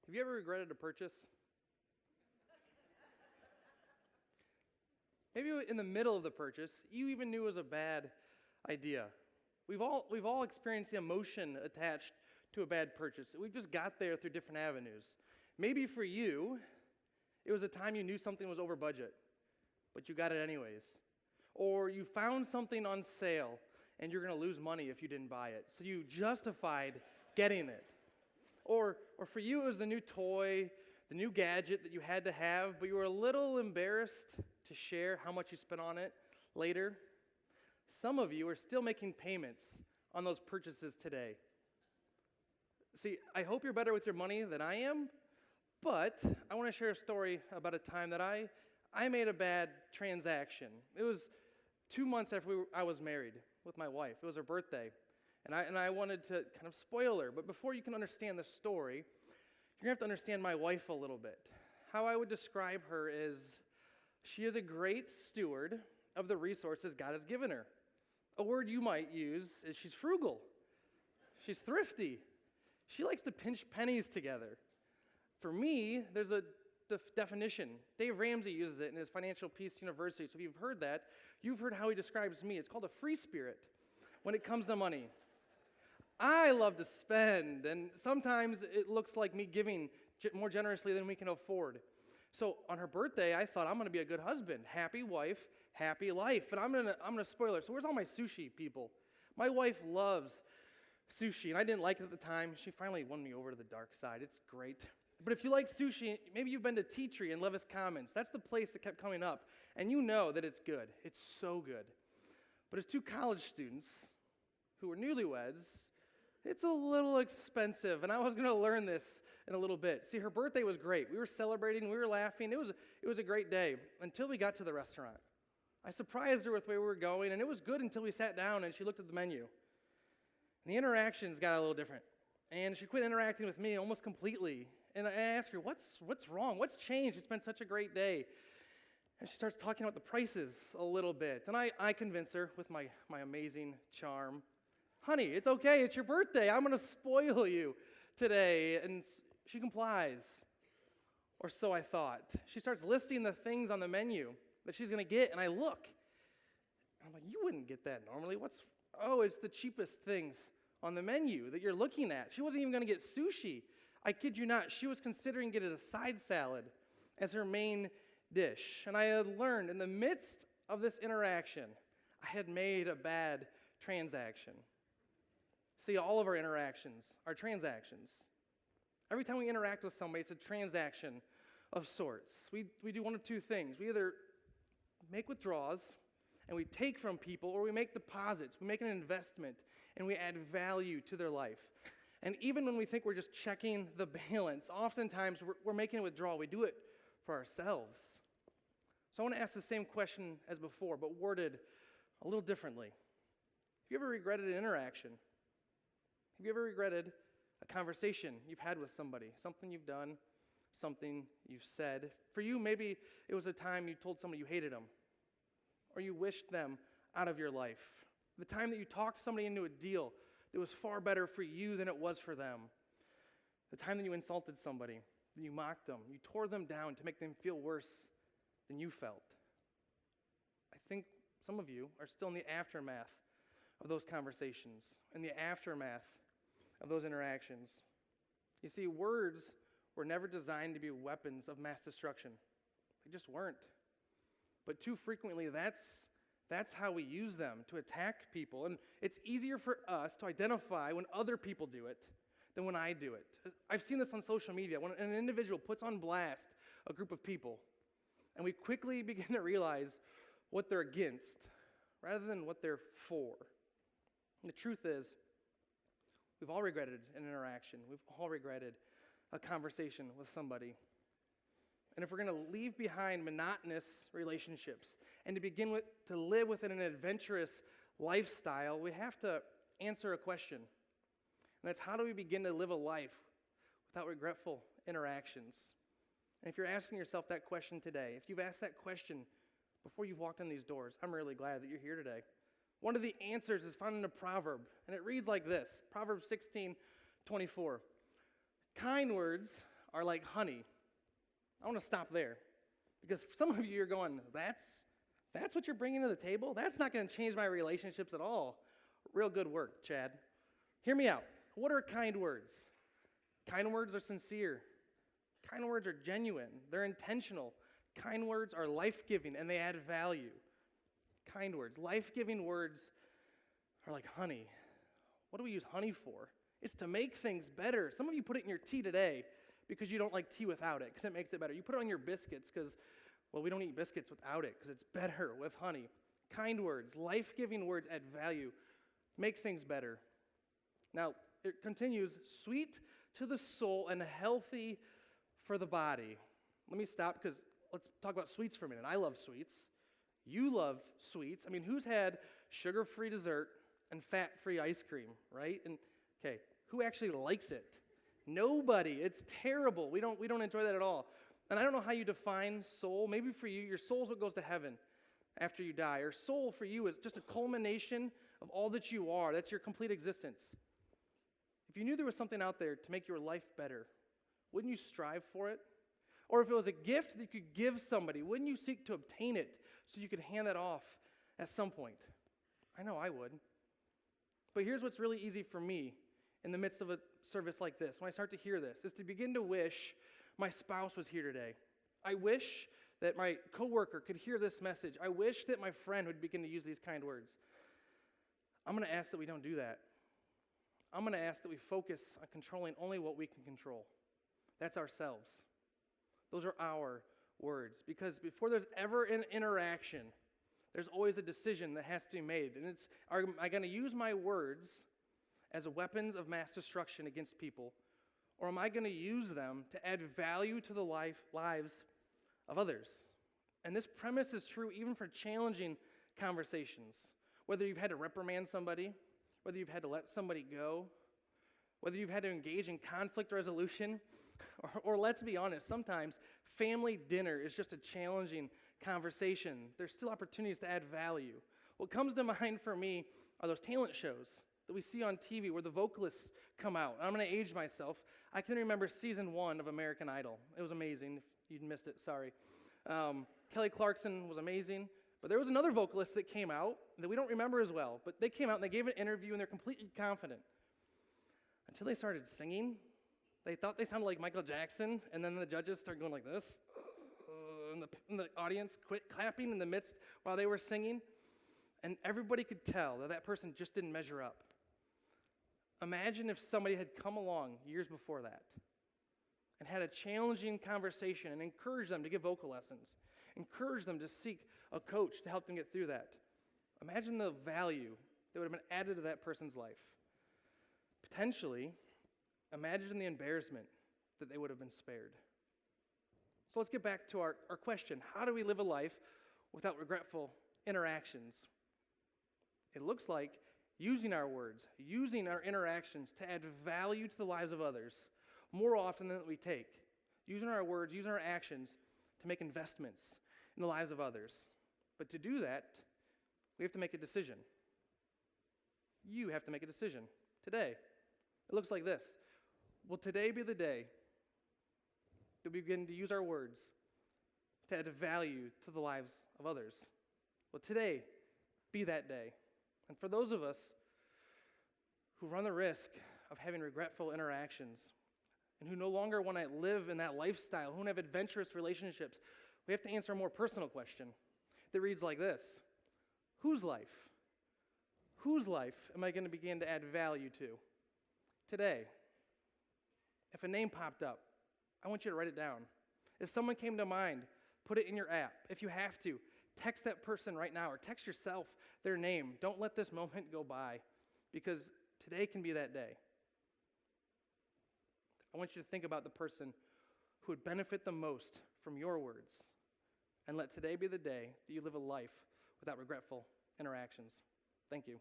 Have you ever regretted a purchase? Maybe in the middle of the purchase, you even knew it was a bad idea. We've all experienced the emotion attached to a bad purchase. We've just got there through different avenues. Maybe for you, it was a time you knew something was over budget, but you got it anyways. Or you found something on sale and you're going to lose money if you didn't buy it. So you justified getting it. Or for you, it was the new toy, the new gadget that you had to have, but you were a little embarrassed to share how much you spent on it later. Some of you are still making payments on those purchases today. See, I hope you're better with your money than I am, but I want to share a story about a time that I made a bad transaction. It was 2 months after I was married with my wife. It was her birthday, and I wanted to kind of spoil her. But before you can understand the story, you're going to have to understand my wife a little bit. How I would describe her is she is a great steward of the resources God has given her. A word you might use is she's frugal. She's thrifty. She likes to pinch pennies together. For me, there's a definition. Dave Ramsey uses it in his Financial Peace University. So if you've heard that, you've heard how he describes me. It's called a free spirit when it comes to money. I love to spend, and sometimes it looks like me giving more generously than we can afford. So on her birthday, I thought, I'm going to be a good husband. Happy wife, happy life. And I'm gonna spoil her. So where's all my sushi people? My wife loves sushi, and I didn't like it at the time. She finally won me over to the dark side. It's great. But if you like sushi, maybe you've been to Tea Tree in Levis Commons. That's the place that kept coming up. And you know that it's good. It's so good. But as two college students who were newlyweds, it's a little expensive. And I was going to learn this in a little bit. See, her birthday was great. We were celebrating. We were laughing. It was a great day until we got to the restaurant. I surprised her with where we were going, and it was good until we sat down and she looked at the menu. And the interactions got a little different. And she quit interacting with me almost completely. And I asked her, what's wrong? What's changed? It's been such a great day. And she starts talking about the prices a little bit. And I convince her with my amazing charm, honey, it's okay. It's your birthday. I'm going to spoil you today. And she complies. Or so I thought. She starts listing the things on the menu that she's going to get. And I look. I'm like, you wouldn't get that normally. It's the cheapest things on the menu that you're looking at. She wasn't even going to get sushi. I kid you not, she was considering getting a side salad as her main dish. And I had learned in the midst of this interaction, I had made a bad transaction. See, all of our interactions are transactions. Every time we interact with somebody, it's a transaction of sorts. We do one of two things. We either make withdrawals and we take from people, or we make deposits. We make an investment and we add value to their life. And even when we think we're just checking the balance, oftentimes we're making a withdrawal. We do it for ourselves. So I want to ask the same question as before, but worded a little differently. Have you ever regretted an interaction? Have you ever regretted a conversation you've had with somebody, something you've done, something you've said? For you, maybe it was a time you told somebody you hated them, or you wished them out of your life. The time that you talked somebody into a deal that was far better for you than it was for them. The time that you insulted somebody, that you mocked them, you tore them down to make them feel worse than you felt. I think some of you are still in the aftermath of those conversations, in the aftermath of those interactions. You see, words were never designed to be weapons of mass destruction. They just weren't. But too frequently, that's how we use them to attack people. And it's easier for us to identify when other people do it than when I do it. I've seen this on social media. When an individual puts on blast a group of people, and we quickly begin to realize what they're against rather than what they're for. And the truth is, we've all regretted an interaction. We've all regretted a conversation with somebody. And if we're going to leave behind monotonous relationships and to begin to live within an adventurous lifestyle, we have to answer a question. And that's, how do we begin to live a life without regretful interactions? And if you're asking yourself that question today, if you've asked that question before you've walked in these doors, I'm really glad that you're here today. One of the answers is found in a proverb, and it reads like this, Proverbs 16:24. Kind words are like honey. I want to stop there because some of you are going, that's what you're bringing to the table? That's not going to change my relationships at all. Real good work, Chad. Hear me out. What are kind words? Kind words are sincere. Kind words are genuine. They're intentional. Kind words are life-giving, and they add value. Kind words. Life-giving words are like honey. What do we use honey for? It's to make things better. Some of you put it in your tea today because you don't like tea without it, because it makes it better. You put it on your biscuits because, well, we don't eat biscuits without it because it's better with honey. Kind words, life-giving words add value, make things better. Now, it continues, sweet to the soul and healthy for the body. Let me stop because let's talk about sweets for a minute. I love sweets. You love sweets. I mean, who's had sugar-free dessert and fat-free ice cream, right? And okay, who actually likes it? Nobody. It's terrible. We don't enjoy that at all. And I don't know how you define soul. Maybe for you, your soul is what goes to heaven after you die. Or soul for you is just a culmination of all that you are. That's your complete existence. If you knew there was something out there to make your life better, wouldn't you strive for it? Or if it was a gift that you could give somebody, wouldn't you seek to obtain it so you could hand that off at some point? I know I would. But here's what's really easy for me in the midst of a service like this, when I start to hear this, is to begin to wish my spouse was here today. I wish that my coworker could hear this message. I wish that my friend would begin to use these kind words. I'm going to ask that we don't do that. I'm going to ask that we focus on controlling only what we can control. That's ourselves. Those are our words. Because before there's ever an interaction, there's always a decision that has to be made. And it's, am I going to use my words as weapons of mass destruction against people? Or am I going to use them to add value to the lives of others? And this premise is true even for challenging conversations. Whether you've had to reprimand somebody, whether you've had to let somebody go, whether you've had to engage in conflict resolution, or let's be honest, sometimes family dinner is just a challenging conversation. There's still opportunities to add value. What comes to mind for me are those talent shows that we see on TV where the vocalists come out. I'm going to age myself. I can remember season 1 of American Idol. It was amazing. If you missed it, sorry. Kelly Clarkson was amazing. But there was another vocalist that came out that we don't remember as well. But they came out and they gave an interview and they're completely confident. Until they started singing, they thought they sounded like Michael Jackson, and then the judges started going like this. And the audience quit clapping in the midst while they were singing. And everybody could tell that that person just didn't measure up. Imagine if somebody had come along years before that and had a challenging conversation and encouraged them to give vocal lessons, encouraged them to seek a coach to help them get through that. Imagine the value that would have been added to that person's life. Potentially, imagine the embarrassment that they would have been spared. So let's get back to our question. How do we live a life without regretful interactions? It looks like using our words, using our interactions to add value to the lives of others more often than we take. Using our words, using our actions to make investments in the lives of others. But to do that, we have to make a decision. You have to make a decision today. It looks like this. Will today be the day that we begin to use our words to add value to the lives of others? Will today be that day? And for those of us who run the risk of having regretful interactions and who no longer want to live in that lifestyle, who want to have adventurous relationships, we have to answer a more personal question that reads like this. Whose life? Whose life am I going to begin to add value to today? If a name popped up, I want you to write it down. If someone came to mind, put it in your app. If you have to, text that person right now or text yourself their name. Don't let this moment go by because today can be that day. I want you to think about the person who would benefit the most from your words and let today be the day that you live a life without regretful interactions. Thank you.